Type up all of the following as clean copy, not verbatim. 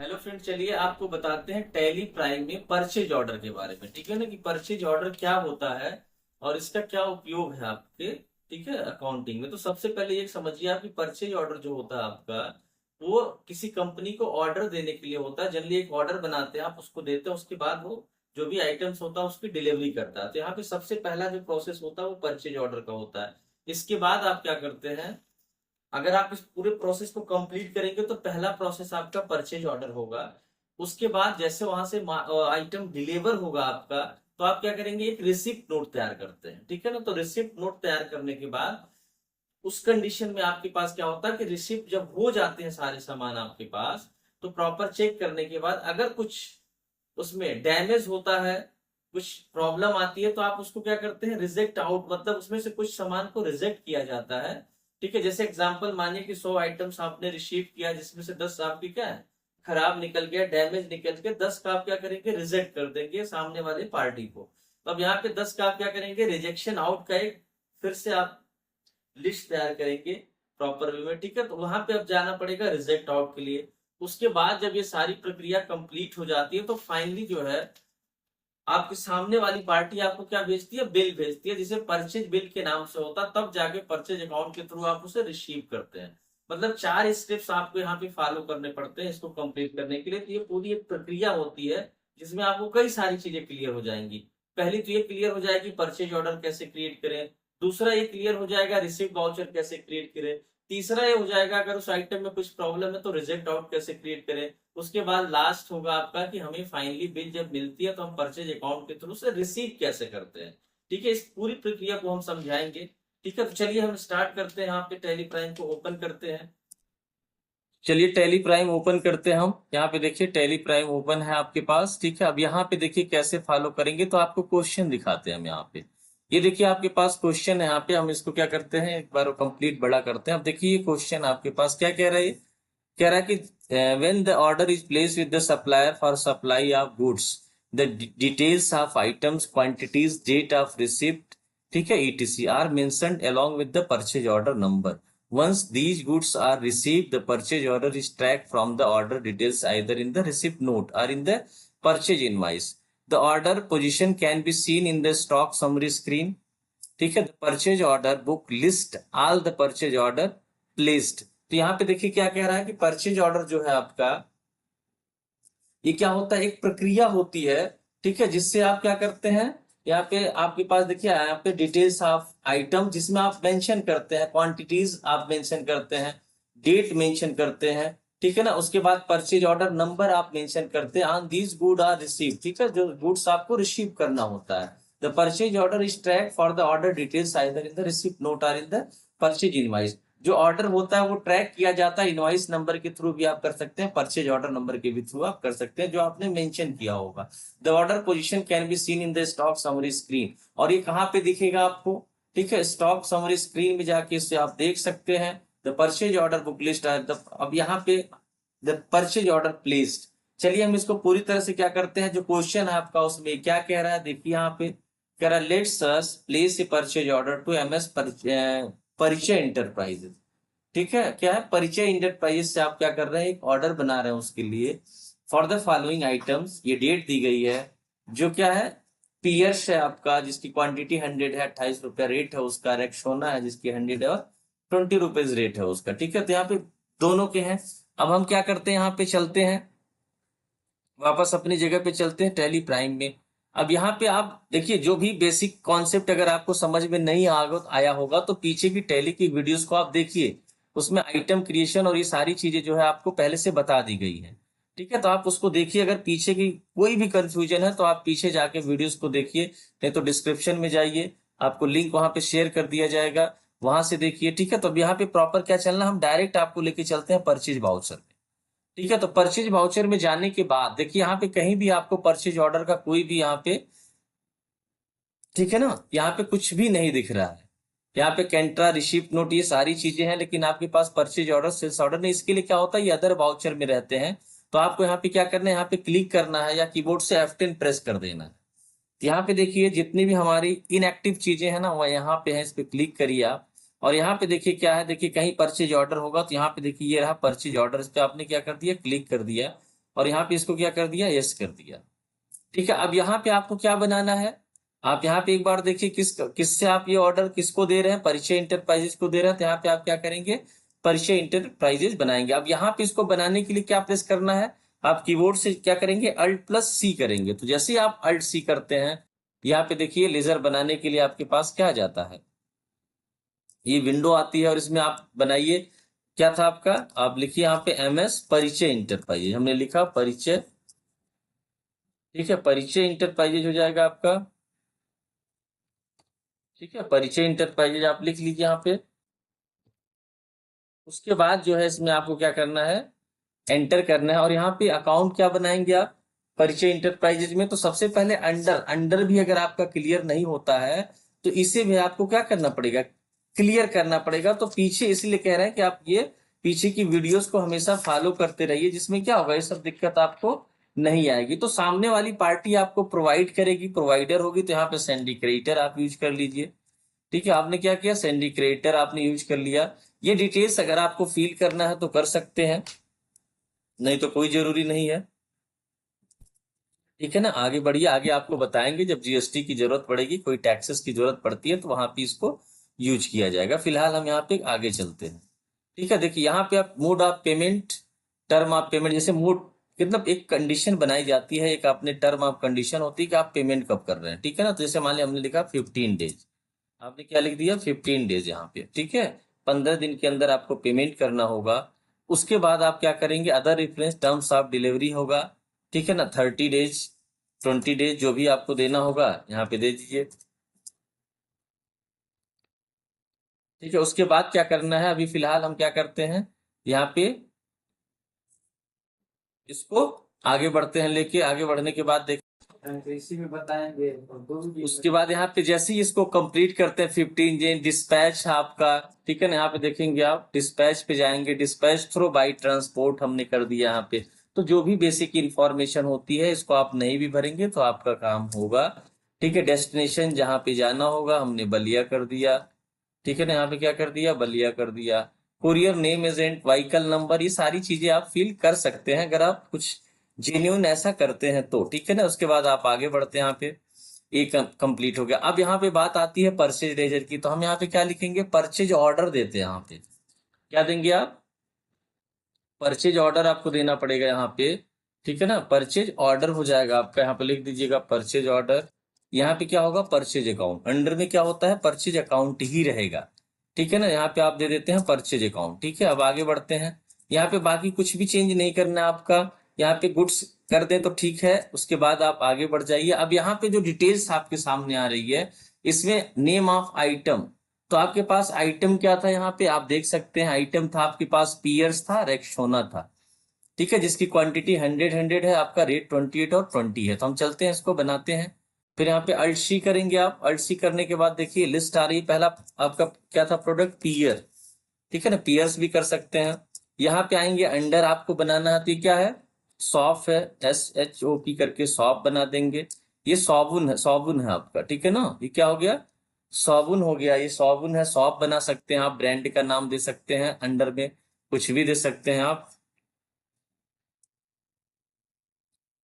Hello friend, चलिए आपको बताते हैं टैली प्राइम में परचेज ऑर्डर के बारे में। ठीक है ना, कि परचेज ऑर्डर क्या होता है और इसका क्या उपयोग है आपके, ठीक है, अकाउंटिंग में। तो सबसे पहले ये समझिए आप कि परचेज ऑर्डर जो होता है आपका, वो किसी कंपनी को ऑर्डर देने के लिए होता है। जनरली एक ऑर्डर बनाते हैं, आप उसको देते हैं, उसके बाद वो जो भी आइटम्स होता है उसकी डिलीवरी करता है। तो यहाँ पे सबसे पहला जो प्रोसेस होता है वो परचेज ऑर्डर का होता है। इसके बाद आप क्या करते हैं, अगर आप इस पूरे प्रोसेस को कंप्लीट करेंगे तो पहला प्रोसेस आपका परचेज ऑर्डर होगा। उसके बाद जैसे वहां से आइटम डिलीवर होगा आपका, तो आप क्या करेंगे, एक रिसिप्ट नोट तैयार करते हैं। ठीक है ना, तो रिसिप्ट नोट तैयार करने के बाद उस कंडीशन में आपके पास क्या होता है कि रिसिप्ट जब हो जाते हैं सारे सामान आपके पास, तो प्रॉपर चेक करने के बाद अगर कुछ उसमें डैमेज होता है, कुछ प्रॉब्लम आती है, तो आप उसको क्या करते हैं, रिजेक्ट आउट, मतलब उसमें से कुछ सामान को रिजेक्ट किया जाता है। ठीक है, जैसे एग्जांपल मानिए कि 100 आइटम्स आपने रिसीव किया, जिसमें से 10 आपकी क्या है, खराब निकल गया, डैमेज निकल के, 10 का आप क्या करेंगे, रिजेक्ट कर देंगे सामने वाले पार्टी को। तो अब यहाँ पे 10 का आप क्या करेंगे, रिजेक्शन आउट का एक फिर से आप लिस्ट तैयार करेंगे प्रॉपर वे में। ठीक है, तो वहां पे अब जाना पड़ेगा रिजेक्ट आउट के लिए। उसके बाद जब ये सारी प्रक्रिया कंप्लीट हो जाती है, तो फाइनली जो है आपके सामने वाली पार्टी आपको क्या भेजती है, बिल भेजती है, जिसे परचेज बिल के नाम से होता है। तब जाके परचेज अकाउंट के थ्रू आप उसे रिसीव करते हैं। मतलब 4 स्टेप्स आपको यहाँ पे फॉलो करने पड़ते हैं इसको कंप्लीट करने के लिए। तो ये पूरी एक प्रक्रिया होती है जिसमें आपको कई सारी चीजें क्लियर हो जाएंगी। पहली तो ये क्लियर हो जाएगी परचेज ऑर्डर कैसे क्रिएट करें। दूसरा ये क्लियर हो जाएगा रिसिप्ट वाउचर कैसे क्रिएट करें। तीसरा ये हो जाएगा अगर उस आइटम में कुछ प्रॉब्लम है तो रिजेक्ट आउट कैसे क्रिएट करें। उसके बाद लास्ट होगा आपका कि हमें फाइनली बिल जब मिलती है तो हम परचेज अकाउंट के थ्रू से रिसीव कैसे करते हैं। ठीक है, इस पूरी प्रक्रिया को हम समझाएंगे। ठीक है, तो चलिए हम स्टार्ट करते हैं। यहाँ पे टैली प्राइम को ओपन करते हैं। चलिए टैली प्राइम ओपन करते हैं हम। यहाँ पे देखिए टैली प्राइम ओपन है आपके पास। ठीक है, अब यहाँ पे देखिए कैसे फॉलो करेंगे, तो आपको क्वेश्चन दिखाते हैं हम यहाँ पे। ये देखिए आपके पास क्वेश्चन है, यहाँ पे हम इसको क्या करते हैं, एक बार कंप्लीट बड़ा करते हैं। अब देखिए ये क्वेश्चन आपके पास क्या कह रहा है, कह रहा है कि when the order is place with the supplier for supply of goods, the details of items, quantities, date of receipt, ठीक है, ETC are mentioned along with the purchase order number. Once these goods are received, the purchase order is tracked from the order details either in the receipt note or in the purchase invoice. The order position can be seen in the stock summary screen. ठीक है, purchase order book list all the purchase order placed. तो यहाँ पे देखिए क्या कह रहा है कि परचेज ऑर्डर जो है आपका, ये क्या होता है, एक प्रक्रिया होती है। ठीक है, जिससे आप क्या करते हैं, यहाँ पे आपके पास देखिए यहाँ पे डिटेल्स ऑफ आइटम, जिसमें आप मेंशन करते हैं, क्वांटिटीज आप मेंशन करते हैं, डेट मेंशन करते हैं। ठीक है ना, उसके बाद परचेज ऑर्डर नंबर आप मेंशन करते हैं, on these good are receive. ठीक है, जो गुड्स आपको रिसीव करना होता है। The purchase order is track for the order details either in the receipt note और इन द परचेज इनवॉइस। जो ऑर्डर होता है वो ट्रैक किया जाता है इनवॉइस नंबर के थ्रू भी आप कर सकते हैं, परचेज ऑर्डर नंबर के भी थ्रू आप कर सकते हैं, जो आपने मेंशन किया होगा। The order position can be seen in the stock summary screen. और ये कहाँ पे दिखेगा आपको, ठीक है, स्टॉक समरी स्क्रीन में जाके इसे आप देख सकते हैं। The purchase order book list. अब यहाँ पे द परचेज ऑर्डर प्लेस्ड। चलिए हम इसको पूरी तरह से क्या करते हैं, जो क्वेश्चन है आपका उसमें क्या कह रहा है, देखिए यहाँ पे कह रहा है let's us place a purchase order to MS Parichay enterprises. ठीक है, क्या है, परिचय इंटरप्राइजेज से आप क्या कर रहे हैं, एक ऑर्डर बना रहे हैं उसके लिए। फॉर द फॉलोइंग आइटम्स, ये डेट दी गई है, जो क्या है, पियर्स है आपका, जिसकी क्वांटिटी 100 है, 28 रुपया रेट है उसका। रेक्सोना है जिसकी 100 है और 20 रुपीज रेट है उसका। ठीक है, तो यहाँ पे दोनों के हैं। अब हम क्या करते हैं, यहाँ पे चलते हैं, वापस अपनी जगह पे चलते हैं टैली प्राइम में। अब यहाँ पे आप देखिए, जो भी बेसिक कॉन्सेप्ट अगर आपको समझ में नहीं आया होगा तो पीछे की टैली की वीडियोस को आप देखिए, उसमें आइटम क्रिएशन और ये सारी चीजें जो है आपको पहले से बता दी गई है। ठीक है, तो आप उसको देखिए। अगर पीछे की कोई भी कंफ्यूजन है तो आप पीछे जाके वीडियोस को देखिए, नहीं तो डिस्क्रिप्शन में जाइए, आपको लिंक वहां पे शेयर कर दिया जाएगा, वहां से देखिए। ठीक है, तो अब यहाँ पे प्रॉपर क्या चलना, हम डायरेक्ट आपको लेके चलते हैं परचेज वाउचर। ठीक है, तो परचेज वाउचर में जाने के बाद देखिए यहाँ पे कहीं भी आपको परचेज ऑर्डर का कोई भी यहाँ पे, ठीक है ना, यहाँ पे कुछ भी नहीं दिख रहा है। यहाँ पे कैंट्रा, रिसिप्ट नोट, ये सारी चीजें हैं, लेकिन आपके पास परचेज ऑर्डर, सेल्स ऑर्डर नहीं। इसके लिए क्या होता है, ये अदर वाउचर में रहते हैं। तो आपको यहाँ पे क्या करना है, यहाँ पे क्लिक करना है या कीबोर्ड से F10 प्रेस कर देना है। तो यहाँ पे देखिए जितनी भी हमारी इनएक्टिव चीजें हैं ना, वह यहाँ पे है, इस पे क्लिक करिए आप। और यहाँ पे देखिए क्या है, देखिए कहीं परचेज ऑर्डर होगा तो यहाँ पे देखिए ये रहा परचेज ऑर्डर, इस पे आपने क्या कर दिया, क्लिक कर दिया। और यहाँ पे इसको क्या कर दिया, यस कर दिया। ठीक है, अब यहाँ पे आपको क्या बनाना है, आप यहाँ पे एक बार देखिए किससे आप ये ऑर्डर किसको दे रहे हैं, परिचय इंटरप्राइजेस को दे रहे हैं, तो यहाँ पे आप क्या करेंगे, परिचय इंटरप्राइजेस बनाएंगे। अब यहाँ पे इसको बनाने के लिए क्या प्रेस करना है, आप कीबोर्ड से क्या करेंगे, अल्ट प्लस सी करेंगे। तो जैसे ही आप अल्ट सी करते हैं, यहाँ पे देखिए लेजर बनाने के लिए आपके पास क्या आ जाता है, ये विंडो आती है, और इसमें आप बनाइए, क्या था आपका, आप लिखिए यहाँ पे एमएस परिचय इंटरप्राइजेज, हमने लिखा परिचय। ठीक है, परिचय इंटरप्राइजेज हो जाएगा आपका। ठीक है, परिचय इंटरप्राइजेज आप लिख लीजिए यहाँ पे। उसके बाद जो है इसमें आपको क्या करना है, एंटर करना है, और यहाँ पे अकाउंट क्या बनाएंगे आप परिचय इंटरप्राइजेज में। तो सबसे पहले अंडर अंडर भी अगर आपका क्लियर नहीं होता है, तो इसे भी आपको क्या करना पड़ेगा, क्लियर करना पड़ेगा। तो पीछे इसलिए कह रहे हैं कि आप ये पीछे की वीडियोस को हमेशा फॉलो करते रहिए, जिसमें क्या होगा, ये सब दिक्कत आपको नहीं आएगी। तो सामने वाली पार्टी आपको प्रोवाइड करेगी, प्रोवाइडर होगी, तो यहाँ पे सिंडिकेटर आप यूज कर लीजिए। ठीक है, आपने क्या किया, सिंडिकेटर आपने यूज कर लिया। ये डिटेल्स अगर आपको फिल करना है तो कर सकते हैं, नहीं तो कोई जरूरी नहीं है। ठीक है ना, आगे बढ़िए, आगे आपको बताएंगे जब जीएसटी की जरूरत पड़ेगी, कोई टैक्सेस की जरूरत पड़ती है, तो वहां पे इसको यूज किया जाएगा। फिलहाल हम यहाँ पे आगे चलते हैं। ठीक है, देखिए यहाँ पे आप mode of payment, term of payment, जैसे मोड मतलब एक कंडीशन बनाई जाती है, एक आपने टर्म ऑफ कंडीशन होती है कि आप पेमेंट कब कर रहे हैं। ठीक है ना, तो जैसे मान लिया हमने लिखा 15 डेज, आपने क्या लिख दिया, 15 डेज यहाँ पे। ठीक है, 15 दिन के अंदर आपको पेमेंट करना होगा। उसके बाद आप क्या करेंगे, other reference terms of delivery होगा। ठीक है ना, 30 डेज, 20 डेज जो भी आपको देना होगा यहाँ पे दे दीजिए। ठीक है, उसके बाद क्या करना है, अभी फिलहाल हम क्या करते हैं, यहाँ पे इसको आगे बढ़ते हैं, लेके आगे बढ़ने के बाद देख इसी में बताएंगे। उसके बाद यहाँ पे जैसे ही इसको कंप्लीट करते हैं 15 दिन, डिस्पैच है आपका। ठीक है ना, यहाँ पे देखेंगे आप डिस्पैच पे जाएंगे, डिस्पैच थ्रू बाई ट्रांसपोर्ट हमने कर दिया यहाँ पे। तो जो भी बेसिक इंफॉर्मेशन होती है इसको आप नहीं भी भरेंगे तो आपका काम होगा। ठीक है, डेस्टिनेशन जहाँ पे जाना होगा हमने बलिया कर दिया। ठीक है ना, यहाँ पे क्या कर दिया, बलिया कर दिया। Courier name, agent, vehicle number, ये सारी चीजें आप फिल कर सकते हैं अगर आप कुछ जेन्यून ऐसा करते हैं तो। ठीक है ना, उसके बाद आप आगे बढ़ते हैं, यहाँ पे एक कंप्लीट हो गया। अब यहाँ पे बात आती है परचेज लेजर की, तो हम यहाँ पे क्या लिखेंगे, परचेज ऑर्डर देते हैं। यहाँ पे क्या देंगे आप, परचेज ऑर्डर आपको देना पड़ेगा यहाँ पे। ठीक है ना, परचेज ऑर्डर हो जाएगा आपका, यहाँ पे लिख दीजिएगा परचेज ऑर्डर। यहाँ पे क्या होगा, परचेज अकाउंट, अंडर में क्या होता है, परचेज अकाउंट ही रहेगा। ठीक है ना, यहाँ पे आप दे देते हैं परचेज अकाउंट। ठीक है, अब आगे बढ़ते हैं। यहाँ पे बाकी कुछ भी चेंज नहीं करना है आपका, यहाँ पे गुड्स कर दें तो ठीक है। उसके बाद आप आगे बढ़ जाइए। अब यहाँ पे जो डिटेल्स आपके सामने आ रही है, इसमें नेम ऑफ आइटम, तो आपके पास आइटम क्या था, यहाँ पे आप देख सकते हैं आइटम था आपके पास पियर्स था, रेक्सोना था। ठीक है, जिसकी क्वांटिटी 100 है, आपका रेट 28 और 20 है। तो हम चलते हैं, इसको बनाते हैं। फिर यहाँ पे अल्ट सी करेंगे आप, अल्ट सी करने के बाद देखिए लिस्ट आ रही है, पहला आपका क्या था, प्रोडक्ट पियर। ठीक है ना, पियर्स भी कर सकते हैं। यहाँ पे आएंगे, अंडर आपको बनाना है, तो ये क्या है, सॉफ है, SHOP करके सॉफ बना देंगे। ये साबुन है, साबुन है आपका। ठीक है ना, ये क्या हो गया, साबुन हो गया, ये साबुन है, सॉफ बना सकते हैं आप, ब्रांड का नाम दे सकते हैं, अंडर में कुछ भी दे सकते हैं आप।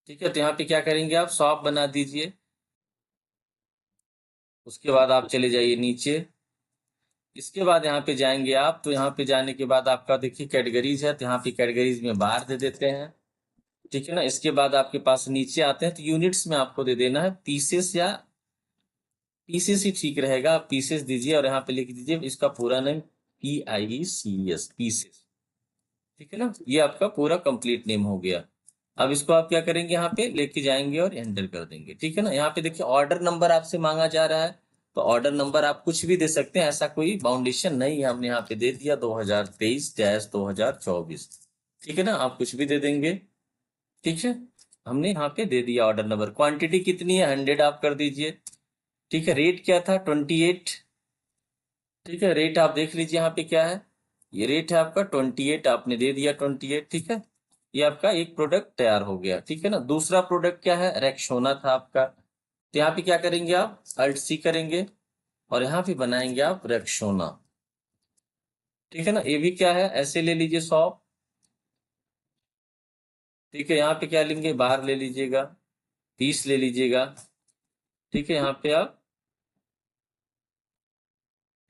ठीक है, तो यहाँ पे क्या करेंगे आप, सॉफ बना दीजिए। उसके बाद आप चले जाइए नीचे। इसके बाद यहाँ पे जाएंगे आप, तो यहाँ पे जाने के बाद आपका देखिए कैटेगरीज है, तो यहाँ पे कैटेगरीज में बार दे देते हैं। ठीक है ना, इसके बाद आपके पास नीचे आते हैं, तो यूनिट्स में आपको दे देना है पीसेस, या पीसेस ही ठीक रहेगा, आप पीसेस दीजिए, और यहाँ पे लिख दीजिए इसका पूरा नेम PIECES, पीसेस। ठीक है ना, ये आपका पूरा कंप्लीट नेम हो गया। अब इसको आप क्या करेंगे, यहाँ पे लेके जाएंगे और एंटर कर देंगे। ठीक है ना, यहाँ पे देखिए ऑर्डर नंबर आपसे मांगा जा रहा है, तो ऑर्डर नंबर आप कुछ भी दे सकते हैं, ऐसा कोई बाउंडेशन नहीं है, हमने यहाँ पे दे दिया 2023-2024। ठीक है ना, आप कुछ भी दे देंगे। ठीक है, हमने यहाँ पे दे दिया ऑर्डर नंबर। क्वांटिटी कितनी है, 100 आप कर दीजिए। ठीक है, रेट क्या था, 28। ठीक है, रेट आप देख लीजिए यहाँ पे क्या है, ये रेट है आपका 28, आपने दे दिया 28। ठीक है, ये आपका एक प्रोडक्ट तैयार हो गया। ठीक है ना, दूसरा प्रोडक्ट क्या है, रेक्सोना था आपका, तो यहाँ पे क्या करेंगे आप, अल्ट सी करेंगे, और यहाँ पे बनाएंगे आप रेक्सोना। ठीक है ना, ये भी क्या है, ऐसे ले लीजिए 100। ठीक है, यहाँ पे क्या लेंगे, 12 ले लीजिएगा, 30 ले लीजिएगा। ठीक है, यहाँ पे आप,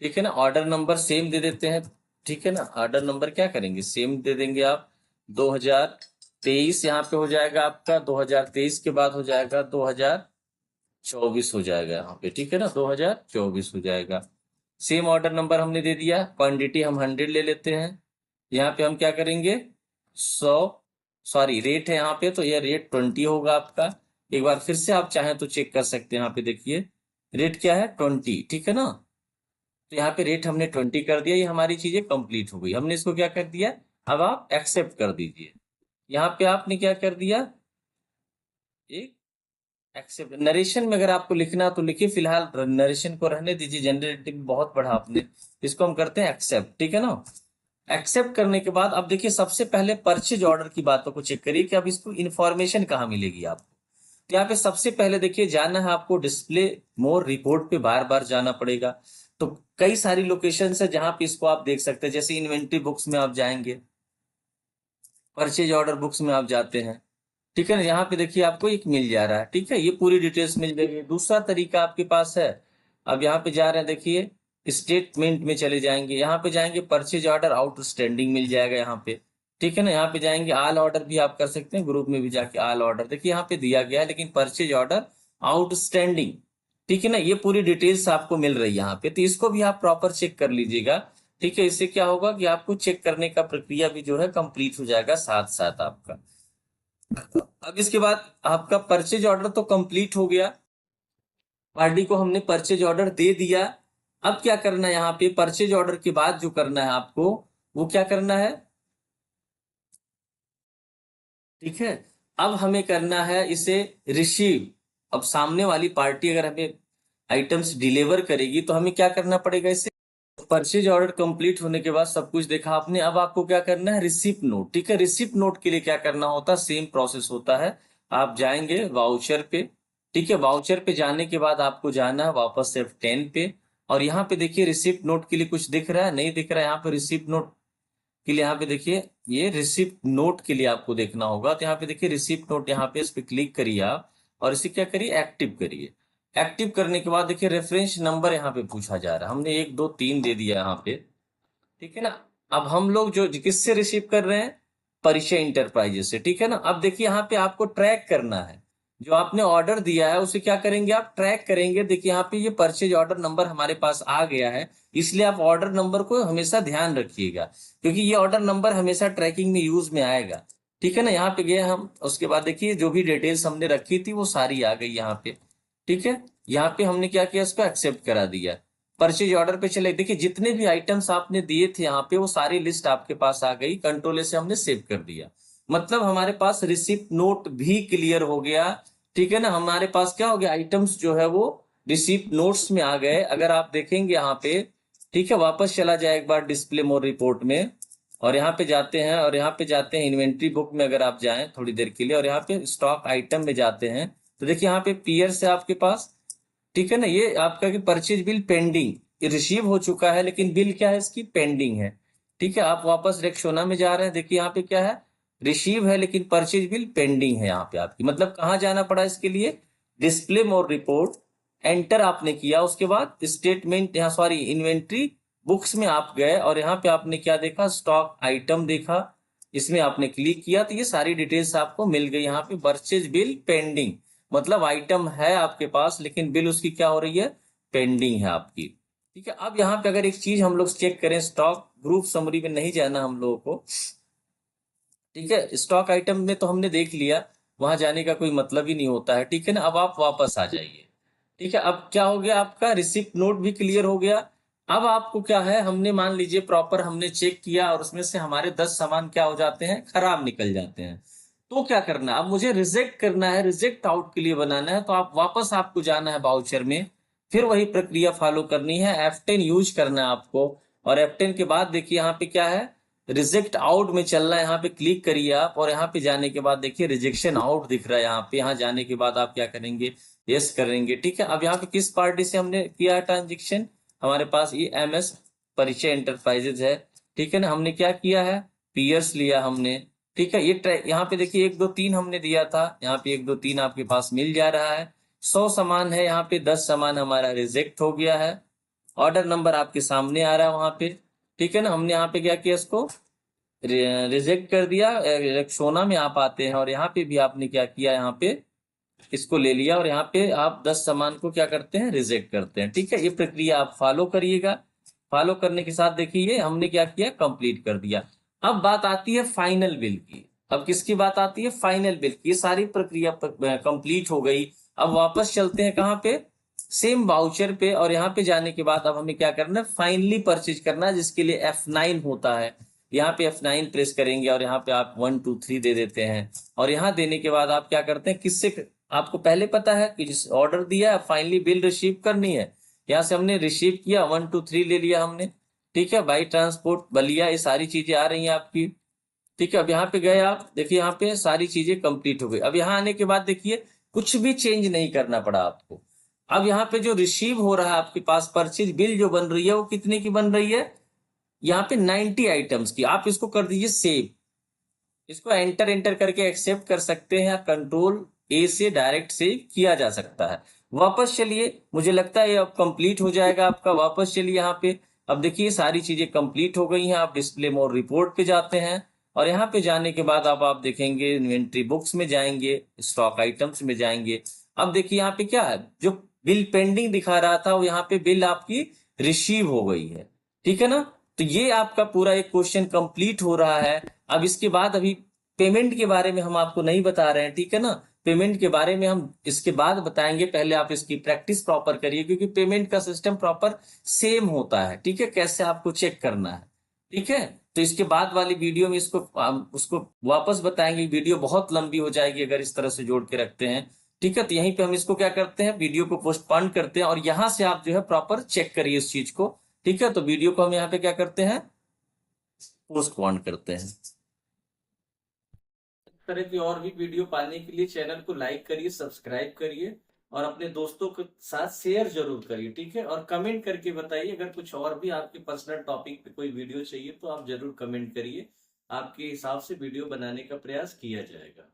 ठीक है ना, ऑर्डर नंबर सेम दे देते हैं। ठीक है ना, ऑर्डर नंबर क्या करेंगे, सेम दे देंगे आप। 2023 यहाँ पे हो जाएगा आपका, 2023 के बाद हो जाएगा 2024 हो जाएगा यहाँ पे। ठीक है ना, 2024 हो जाएगा। सेम ऑर्डर नंबर हमने दे दिया, क्वांटिटी हम 100 ले लेते हैं। यहाँ पे हम क्या करेंगे, 100, सॉरी रेट है यहाँ पे, तो यह रेट 20 होगा आपका। एक बार फिर से आप चाहें तो चेक कर सकते हैं, यहाँ पे देखिए रेट क्या है, 20। ठीक है ना, तो यहाँ पे रेट हमने 20 कर दिया, ये हमारी चीजें कंप्लीट हो गई। हमने इसको क्या कर दिया, अब आप एक्सेप्ट कर दीजिए। यहाँ पे आपने क्या कर दिया, एक एक्सेप्ट। नरेशन में अगर आपको लिखना तो लिखिए, फिलहाल नरेशन को रहने दीजिए, जनरेटिव बहुत पढ़ा आपने। इसको हम करते हैं एक्सेप्ट। ठीक है ना, एक्सेप्ट करने के बाद अब देखिए, सबसे पहले परचेज ऑर्डर की बातों को चेक करिए कि अब इसको इन्फॉर्मेशन कहाँ मिलेगी आपको। तो यहाँ पे सबसे पहले देखिए, जाना है आपको डिस्प्ले मोर रिपोर्ट पे, बार बार जाना पड़ेगा। तो कई सारी लोकेशन है जहां पे इसको आप देख सकते हैं, जैसे इन्वेंट्री बुक्स में आप जाएंगे, परचेज ऑर्डर बुक्स में आप जाते हैं। ठीक है ना, यहाँ पे देखिए आपको एक मिल जा रहा है। ठीक है, ये पूरी डिटेल्स मिल जाएगी। दूसरा तरीका आपके पास है, अब यहाँ पे जा रहे हैं, देखिए स्टेटमेंट में चले जाएंगे, यहाँ पे जाएंगे परचेज ऑर्डर आउटस्टैंडिंग मिल जाएगा यहाँ पे। ठीक है ना, यहाँ पे जाएंगे ऑल ऑर्डर भी आप कर सकते हैं, ग्रुप में भी जाके ऑल ऑर्डर, देखिए यहाँ पे दिया गया है, लेकिन परचेज ऑर्डर आउटस्टैंडिंग। ठीक है ना, ये पूरी डिटेल्स आपको मिल रही है यहाँ पे, तो इसको भी आप प्रॉपर चेक कर लीजिएगा। ठीक है, इससे क्या होगा कि आपको चेक करने का प्रक्रिया भी जो है कंप्लीट हो जाएगा साथ साथ आपका। अब इसके बाद आपका परचेज ऑर्डर तो कंप्लीट हो गया, पार्टी को हमने परचेज ऑर्डर दे दिया। अब क्या करना है, यहाँ पे परचेज ऑर्डर के बाद जो करना है आपको, वो क्या करना है, ठीक है, अब हमें करना है इसे रिसीव। अब सामने वाली पार्टी अगर हमें आइटम्स डिलीवर करेगी तो हमें क्या करना पड़ेगा, इसे परचेज ऑर्डर कंप्लीट होने के बाद सब कुछ देखा आपने, अब आपको क्या करना है, रिसिप्ट नोट। ठीक है, रिसिप्ट नोट के लिए क्या करना होता है, सेम प्रोसेस होता है। आप जाएंगे वाउचर पे। ठीक है, वाउचर पे जाने के बाद आपको जाना है वापस से F10 पे, और यहाँ पे देखिए रिसिप्ट नोट के लिए कुछ दिख रहा है, नहीं दिख रहा है। यहाँ पे रिसिप्ट नोट के लिए, यहाँ पे देखिए ये रिसिप्ट नोट के लिए आपको देखना होगा, तो यहाँ पे देखिए रिसिप्ट नोट, यहाँ पे इस पे क्लिक करिए आप, और इसे क्या करिए, एक्टिव करिए। एक्टिव करने के बाद देखिए रेफरेंस नंबर यहाँ पे पूछा जा रहा है, हमने 1 2 3 दे दिया यहाँ पे। ठीक है ना, अब हम लोग जो किससे रिसीव कर रहे हैं, परिचय इंटरप्राइजेस से। ठीक है ना, अब देखिए यहाँ पे आपको ट्रैक करना है, जो आपने ऑर्डर दिया है उसे क्या करेंगे, आप ट्रैक करेंगे। देखिए यहाँ पे ये परचेज ऑर्डर नंबर हमारे पास आ गया है, इसलिए आप ऑर्डर नंबर को हमेशा ध्यान रखिएगा, क्योंकि ये ऑर्डर नंबर हमेशा ट्रैकिंग में यूज में आएगा। ठीक है ना, यहाँ पे गए हम, उसके बाद देखिए जो भी डिटेल्स हमने रखी थी वो सारी आ गई यहाँ पे। ठीक है, यहाँ पे हमने क्या किया, इसको एक्सेप्ट करा दिया। परचेज ऑर्डर पे चले, देखिए जितने भी आइटम्स आपने दिए थे यहाँ पे वो सारी लिस्ट आपके पास आ गई, कंट्रोल से हमने सेव कर दिया। मतलब हमारे पास रिसिप्ट नोट भी क्लियर हो गया। ठीक है ना, हमारे पास क्या हो गया, आइटम्स जो है वो रिसिप्ट नोट्स में आ गए। अगर आप देखेंगे यहाँ पे, ठीक है, वापस चला जाए एक बार डिस्प्ले मोड रिपोर्ट में, और यहाँ पे जाते हैं, और यहाँ पे जाते हैं इन्वेंट्री बुक में, अगर आप जाएं थोड़ी देर के लिए, और यहाँ पे स्टॉक आइटम में जाते हैं, तो देखिए यहाँ पे पीयर से आपके पास, ठीक है ना, ये आपका कि परचेज बिल पेंडिंग रिसीव हो चुका है, लेकिन बिल क्या है, इसकी पेंडिंग है। ठीक है, आप वापस रेक्सोना में जा रहे हैं, देखिए यहाँ पे क्या है, रिसीव है लेकिन परचेज बिल पेंडिंग है यहाँ पे आपकी। मतलब कहाँ जाना पड़ा इसके लिए, डिस्प्ले मोर रिपोर्ट, एंटर आपने किया, उसके बाद स्टेटमेंट, यहाँ सॉरी इन्वेंट्री बुक्स में आप गए, और यहाँ पे आपने क्या देखा, स्टॉक आइटम देखा, इसमें आपने क्लिक किया, तो ये सारी डिटेल्स आपको मिल गई। यहाँ पे परचेज बिल पेंडिंग, मतलब आइटम है आपके पास लेकिन बिल उसकी क्या हो रही है, पेंडिंग है आपकी। ठीक है, अब यहाँ पे अगर एक चीज हम लोग चेक करें, स्टॉक ग्रुप समरी में नहीं जाना हम लोगों को। ठीक है, स्टॉक आइटम में तो हमने देख लिया, वहां जाने का कोई मतलब ही नहीं होता है। ठीक है ना, अब आप वापस आ जाइए। ठीक है, अब क्या हो गया, आपका रिसिप्ट नोट भी क्लियर हो गया। अब आपको क्या है, हमने मान लीजिए प्रॉपर हमने चेक किया, और उसमें से हमारे 10 सामान क्या हो जाते हैं, खराब निकल जाते हैं। तो क्या करना है, अब मुझे रिजेक्ट करना है, रिजेक्ट आउट के लिए बनाना है, तो आप वापस आपको जाना है बाउचर में, फिर वही प्रक्रिया फॉलो करनी है, F10 यूज करना है आपको। और F10 के बाद देखिए यहाँ पे क्या है, रिजेक्ट आउट में चलना है, यहाँ पे क्लिक करिए आप, और यहाँ पे जाने के बाद देखिए रिजेक्शन आउट दिख रहा है यहाँ पे। यहाँ जाने के बाद आप क्या करेंगे, यस करेंगे। ठीक है, अब यहाँ पे किस पार्टी से हमने किया है ट्रांजेक्शन, हमारे पास ये MS परिचय इंटरप्राइजेज है। ठीक है ना, हमने क्या किया है, पीयर्स लिया हमने। ठीक है। ये यहाँ पे देखिए 1 2 3 हमने दिया था, यहाँ पे 1 2 3 आपके पास मिल जा रहा है। 100 सामान है, यहाँ पे 10 सामान हमारा रिजेक्ट हो गया है। ऑर्डर नंबर आपके सामने आ रहा है वहां पे, ठीक है ना। हमने यहाँ पे क्या किया, इसको रिजेक्ट कर दिया। रेक्सोना में आप आते हैं और यहाँ पे भी आपने क्या किया, यहाँ पे इसको ले लिया और यहाँ पे आप 10 सामान को क्या करते हैं, रिजेक्ट करते हैं। ठीक है, ये प्रक्रिया आप फॉलो करिएगा। फॉलो करने के साथ देखिए हमने क्या किया, कंप्लीट कर दिया। अब बात आती है फाइनल बिल की। अब किसकी बात आती है, फाइनल बिल की। ये सारी प्रक्रिया कंप्लीट हो गई। अब वापस चलते हैं कहाँ पे, सेम वाउचर पे। और यहाँ पे जाने के बाद अब हमें क्या करना है, फाइनली परचेज करना है, जिसके लिए F9 होता है। यहाँ पे F9 प्रेस करेंगे और यहाँ पे आप 1 2 3 दे देते हैं। और यहाँ देने के बाद आप क्या करते हैं, किससे, आपको पहले पता है कि जिस ऑर्डर दिया है फाइनली बिल रिसीव करनी है। यहाँ से हमने रिसीव किया, 1 2 3 ले लिया हमने। ठीक है, बाई ट्रांसपोर्ट बलिया, ये सारी चीजें आ रही हैं आपकी। ठीक है, अब यहाँ पे गए आप, देखिए यहाँ पे सारी चीजें कंप्लीट हो गई। अब यहाँ आने के बाद देखिए कुछ भी चेंज नहीं करना पड़ा आपको। अब यहाँ पे जो रिसीव हो रहा है आपके पास, परचेज बिल जो बन रही है वो कितने की बन रही है, यहाँ पे 90 आइटम्स की। आप इसको कर दीजिए सेव। इसको एंटर एंटर करके एक्सेप्ट कर सकते हैं, या कंट्रोल ए से डायरेक्ट सेव किया जा सकता है। वापस चलिए, मुझे लगता है ये अब कंप्लीट हो जाएगा आपका। वापस चलिए यहाँ पे, अब देखिए सारी चीजें कंप्लीट हो गई हैं। आप डिस्प्ले मोड रिपोर्ट पे जाते हैं और यहाँ पे जाने के बाद अब आप देखेंगे इन्वेंट्री बुक्स में जाएंगे, स्टॉक आइटम्स में जाएंगे। अब देखिए यहाँ पे क्या है, जो बिल पेंडिंग दिखा रहा था वो यहाँ पे बिल आपकी रिसीव हो गई है। ठीक है ना। तो ये आपका पूरा एक क्वेश्चन कंप्लीट हो रहा है। अब इसके बाद अभी पेमेंट के बारे में हम आपको नहीं बता रहे हैं, ठीक है ना। पेमेंट के बारे में हम इसके बाद बताएंगे, पहले आप इसकी प्रैक्टिस प्रॉपर करिए, क्योंकि पेमेंट का सिस्टम प्रॉपर सेम होता है। ठीक है, कैसे आपको चेक करना है। ठीक है, तो इसके बाद वाली वीडियो में इसको उसको वापस बताएंगे। वीडियो बहुत लंबी हो जाएगी अगर इस तरह से जोड़ के रखते हैं। ठीक है, तो यहीं पे हम इसको क्या करते हैं, वीडियो को पोस्टपोन करते हैं और यहां से आप जो है प्रॉपर चेक करिए इस चीज को। ठीक है, तो वीडियो को हम यहाँ पे क्या करते हैं, पोस्टपोन करते हैं। इस तरह की और भी वीडियो पाने के लिए चैनल को लाइक करिए, सब्सक्राइब करिए और अपने दोस्तों के साथ शेयर जरूर करिए। ठीक है, और कमेंट करके बताइए अगर कुछ और भी आपके पर्सनल टॉपिक पे कोई वीडियो चाहिए तो आप जरूर कमेंट करिए। आपके हिसाब से वीडियो बनाने का प्रयास किया जाएगा।